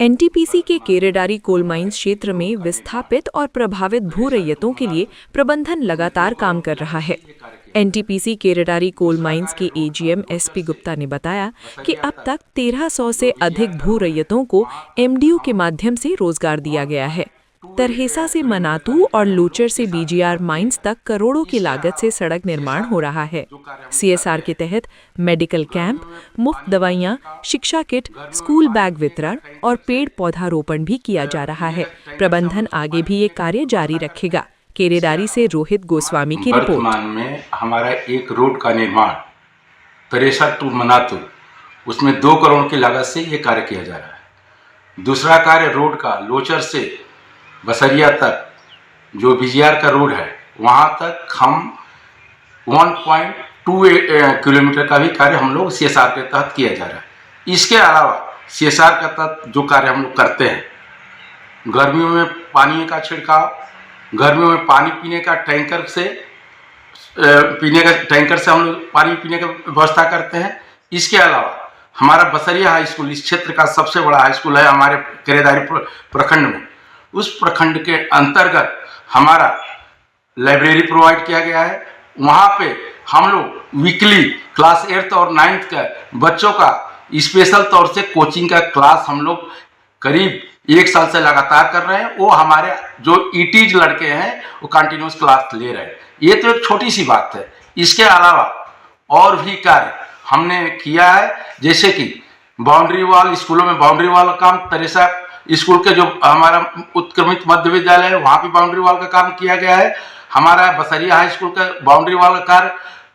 NTPC के Keredari coal mines क्षेत्र में विस्थापित और प्रभावित भू रैयतों के लिए प्रबंधन लगातार काम कर रहा है। एनटीपीसी केरेडारी कोल माइंस के एजीएम एसपी गुप्ता ने बताया कि अब तक 1300 से अधिक भू रैयतों को एमडीयू के माध्यम से रोजगार दिया गया है। तरहेसा से मनातू और लूचर से बीजीआर माइंस तक करोड़ों की लागत से सड़क निर्माण हो रहा है। सीएसआर के तहत मेडिकल कैंप, मुफ्त दवाइयां, शिक्षा किट, स्कूल बैग वितरण और पेड़ पौधारोपण भी किया जा रहा है। प्रबंधन आगे भी ये कार्य जारी रखेगा। केरेडारी से रोहित गोस्वामी की रिपोर्ट। वर्तमान में हमारा एक रोड का निर्माण तरहेसा टू मनातू, उसमें 2 करोड़ की लागत से ये कार्य किया जा रहा है। दूसरा कार्य रोड का लोचर से बसरिया तक जो बीजीआर का रोड है वहाँ तक हम 1.2 किलोमीटर का भी कार्य हम लोग सीएसआर के तहत किया जा रहा है। इसके अलावा सीएसआर के तहत जो कार्य हम लोग करते हैं, गर्मियों में पानी का छिड़काव, गर्मियों में पानी पीने का टैंकर से हम लोग पानी पीने की व्यवस्था करते हैं। इसके अलावा हमारा बसरिया हाई स्कूल इस क्षेत्र का सबसे बड़ा हाई स्कूल है हमारे केरेडारी प्रखंड में। उस प्रखंड के अंतर्गत हमारा लाइब्रेरी प्रोवाइड किया गया है। वहाँ पे हम लोग वीकली क्लास 8th और 9th का बच्चों का स्पेशल तौर से कोचिंग का क्लास हम लोग करीब 1 साल से लगातार कर रहे हैं। वो हमारे जो ईटीज लड़के हैं वो कंटिन्यूस क्लास ले रहे हैं। ये तो एक छोटी सी बात है। इसके अलावा और भी कार्य हमने किया है, जैसे कि बाउंड्री वॉल, स्कूलों में बाउंड्री वॉल का काम, तरहेसा स्कूल के जो हमारा उत्क्रमित मध्य विद्यालय है वहाँ भी बाउंड्री वॉल का काम किया गया है। हमारा बसरिया हाई स्कूल का बाउंड्री वॉल का कार्य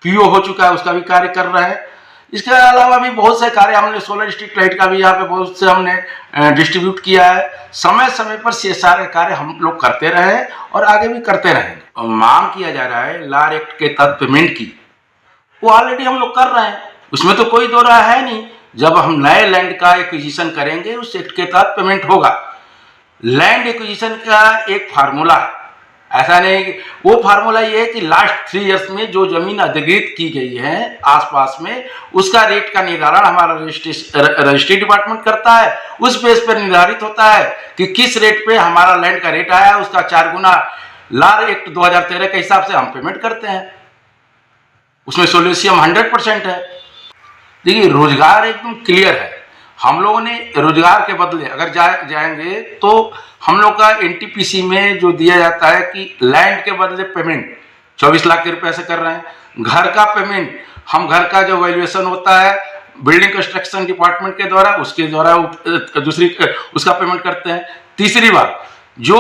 पीओ हो चुका है, उसका भी कार्य कर रहे हैं। इसके अलावा भी बहुत से कार्य हमने सोलर स्ट्रीट लाइट का भी यहाँ पे बहुत से हमने डिस्ट्रीब्यूट किया है। समय समय पर सीएसआर का कार्य हम लोग करते रहे हैं और आगे भी करते रहेंगे। मांग किया जा रहा है लार एक्ट के तहत पेमेंट की, वो ऑलरेडी हम लोग कर रहे हैं, उसमें तो कोई दो राय है नहीं। जब हम नए लैंड का एक्विजिशन करेंगे उस एक्ट के तहत पेमेंट होगा। लैंड एक्विजिशन का एक फार्मूला है, ऐसा नहीं कि वो फार्मूला ये है कि लास्ट 3 इयर्स में जो जमीन अधिग्रहित की गई है आसपास में, उसका रेट का निर्धारण हमारा रजिस्ट्री डिपार्टमेंट करता है। उस बेस पर निर्धारित होता है कि किस रेट पे हमारा लैंड का रेट आया, उसका 4 गुना लार एक्ट 2013 के हिसाब से हम पेमेंट करते हैं। उसमें सोल्यूशियम 100% है। देखिए, रोजगार एकदम क्लियर है। हम लोगों ने रोजगार के बदले अगर जाएंगे तो हम लोग का एनटीपीसी में जो दिया जाता है कि लैंड के बदले पेमेंट 24 लाख के रुपए से कर रहे हैं। घर का पेमेंट, हम घर का जो वैल्यूएशन होता है बिल्डिंग कंस्ट्रक्शन डिपार्टमेंट के द्वारा, उसके द्वारा उसका पेमेंट करते हैं। तीसरी बात, जो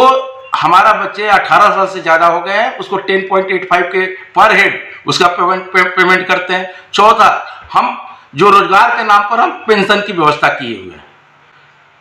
हमारा बच्चे 18 साल से ज़्यादा हो गए हैं उसको 10.85 के पर हेड उसका पेमेंट करते हैं। चौथा, हम जो रोजगार के नाम पर हम पेंशन की व्यवस्था किए हुए हैं।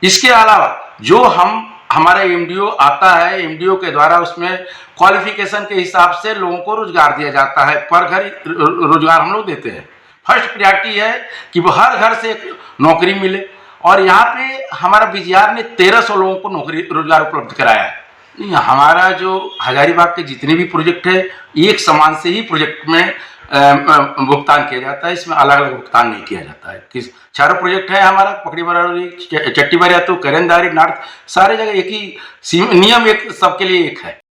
इसके अलावा जो हमारा एमडीओ आता है, एमडीओ के द्वारा उसमें क्वालिफिकेशन के हिसाब से लोगों को रोजगार दिया जाता है। पर घर रोजगार हम लोग देते हैं। फर्स्ट प्रायोरिटी है कि वो हर घर से एक नौकरी मिले, और यहाँ पे हमारा बीजीआर ने 1300 लोगों को नौकरी रोजगार उपलब्ध कराया है। हमारा जो हजारीबाग के जितने भी प्रोजेक्ट है एक समान से ही प्रोजेक्ट में भुगतान किया जाता है। इसमें अलग अलग भुगतान नहीं किया जाता है। चारों प्रोजेक्ट है हमारा, पकड़ी बरारी, चट्टी बरिया तो करेंदारी नॉर्थ, सारे जगह एक ही नियम, एक सबके लिए एक है।